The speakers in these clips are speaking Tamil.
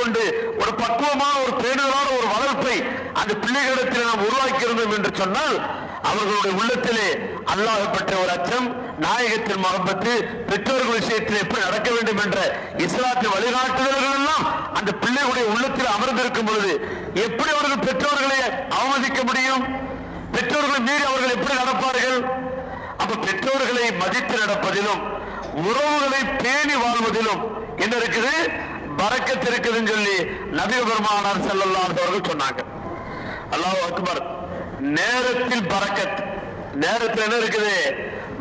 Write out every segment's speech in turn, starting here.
கொண்டு ஒரு பக்குவமான ஒரு பேணுதலான ஒரு வளர்ப்பை அந்த பிள்ளைகளிடத்தில் நாம் உருவாக்கி இருந்தோம் என்று சொன்னால் அவர்களுடைய உள்ளத்திலே அல்லாஹ் பற்றிய ஒரு அச்சம், நாயகத்தின் மகப்பத்து, பெற்றோர்கள் விஷயத்தில் எப்படி நடக்க வேண்டும் என்ற இஸ்லாத்தின் வழிகாட்டுதல்கள் எல்லாம் அந்த பிள்ளைகளுடைய உள்ளத்தில் அமர்ந்திருக்கும் பொழுது எப்படி அவர்கள் பெற்றோர்களை அவமதிக்க முடியும்? பெற்றோர்களை மீறி அவர்கள் எப்படி நடப்பார்கள்? அப்ப பெற்றோர்களை மதித்து நடப்பதிலும் உறவுகளை பேணி வாழ்வதிலும் என்ன இருக்குது? பரக்கத் இருக்குதுன்னு சொல்லி நபி பெருமானார் ஸல்லல்லாஹு அலைஹி வஸல்லம் சொன்னாங்க. அல்லாஹ் அக்பர். நேரத்தில் பரக்கத். நேரத்தில் என்ன இருக்குது?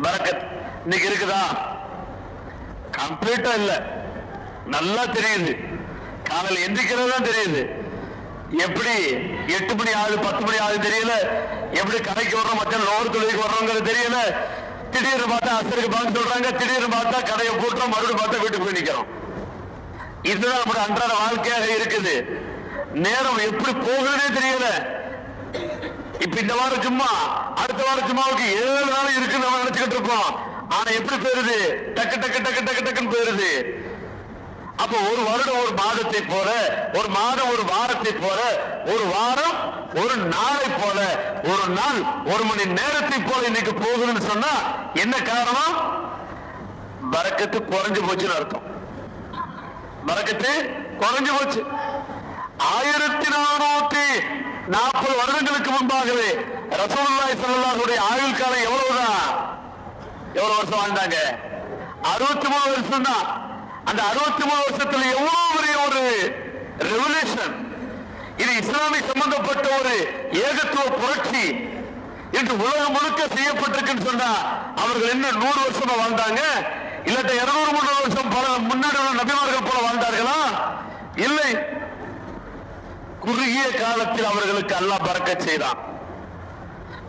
பரக்கத். இன்னைக்கு இருக்குதா? கம்ப்ளீட்டா இல்ல. நல்லா தெரியுது. காலையில் எந்திரிக்கிறது தான் தெரியுது. எப்படி 8 மணி ஆகுது 10 மணி ஆகுது தெரியல. எப்படி கடைக்கு வர்றோம், மற்ற லோர் தொழிலுக்கு வர்றோங்கிறது தெரியல. திடீர்னு பார்த்தா அசருக்கு பாங்க சொல்றாங்க, திடீர்னு பார்த்தா கடையை போட்டோம், மறுபடியும் பார்த்தா வீட்டுக்கு போய் நிக்கிறோம். இதுதான் நம்முடைய அன்றாட வாழ்க்கையாக இருக்குது. நேரம் எப்படி போகுதுன்னே தெரியல. இப்ப இந்த வாரம் சும்மா, அடுத்த வாரம் சும்மாவுக்கு 7 நாள் இருக்கு நம்ம நினைச்சுக்கிட்டு இருப்போம். ஆனா எப்படி போயிருது? டக்கு டக்கு டக்கு டக்கு டக்குன்னு போயிருது. அப்ப ஒரு வருடம் ஒரு மாதத்தை போல, ஒரு மாதம் ஒரு வாரத்தை போல, ஒரு வாரம் ஒரு நாளை போல, ஒரு நாள் ஒரு மணி நேரத்தை போல இன்னைக்கு போகுதுன்னு சொன்னா என்ன காரணம்? பரக்கத்து குறைஞ்சு போச்சுன்னு அர்த்தம். பரக்கத்து குறைஞ்சு போச்சு. 1440 வருடங்களுக்கு முன்பாகவே ரசூலுல்லாஹி ஸல்லல்லாஹு அலைஹி வஸல்லம் ஆயுள் காலம் எவ்வளவுதான்? எவ்வளவு வருஷம் வாழ்ந்தாங்க? 63 வருஷம் தான். அந்த 63 வருஷத்துல எவ்வளவு பெரிய ஒரு ரெவல்யூஷன்! இது இஸ்லாமிய சம்பந்தப்பட்ட ஒரு ஏகத்துவ புரட்சி இன்று உலகம் முழுக்க செய்யப்பட்டிருக்குன்னு சொன்னா அவர்கள் என்ன 100 வருஷமா வாழ்ந்தாங்க? இல்லாட்ட 200-300 வருஷம் பல முன்னாடி நபிமார்கள் போல வாழ்ந்தார்களா? இல்லை. குறுகிய காலத்தில் அவர்களுக்கு அல்லாஹ் பரக்கத் செய்தான்.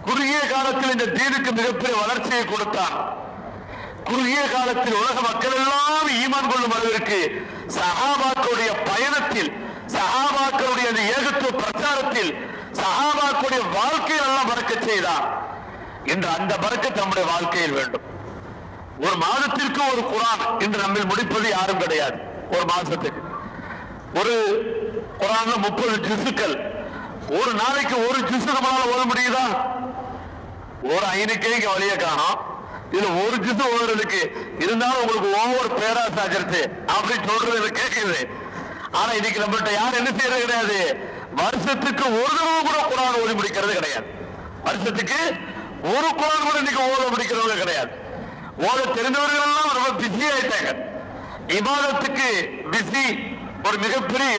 குறுகிய காலத்தில் இந்த தீனுக்கு மிகப்பெரிய வளர்ச்சியை கொடுத்தான். குறுகிய காலத்தில் உலக மக்கள் எல்லாம் ஈமான் கொள்ளும் அளவிற்கு சஹாபாக்களுடைய பயணத்தில், சஹாபாக்களுடைய அந்த ஏகத்துவ பிரச்சாரத்தில், சஹாபாக்களுடைய வாழ்க்கையில் எல்லாம் பரக்கத் செய்தான். இன்று அந்த பரக்கத் நம்முடைய வாழ்க்கையில் வேண்டும். ஒரு மாதத்திற்கு ஒரு குர்ஆன் இன்று நம்மில் முடிப்பது யாரும் கிடையாது. ஒரு மாசத்துக்கு ஒரு குர்ஆன்ல 30 ஜுசுக்கள். ஒரு நாளைக்கு ஒரு ஜுசு நம்மளால ஓத முடியுதா? ஒரு ஐனுக்கே இங்க வழிய காணோம். இதுல ஒரு ஜுசு ஓதுறதுக்கு இருந்தாலும் உங்களுக்கு ஒவ்வொரு பேராசாஜர்த்து அப்படின்னு சொல்றது கேட்குது. ஆனா இன்னைக்கு நம்மகிட்ட யாரும் என்ன செய்யறது கிடையாது. வருஷத்துக்கு ஒரு தடவை கூட குர்ஆன் ஓதி முடிக்கிறது கிடையாது. வருஷத்துக்கு ஒரு குர்ஆன் கூட இன்னைக்கு ஓத முடிக்கிறவங்க கிடையாது. ஓத தெரிந்தவர்கள் எல்லாம் ரொம்ப பிஸி ஆயிட்டாங்க. இபாதத்துக்கு பிஸி. ஒரு மிகப்பெரிய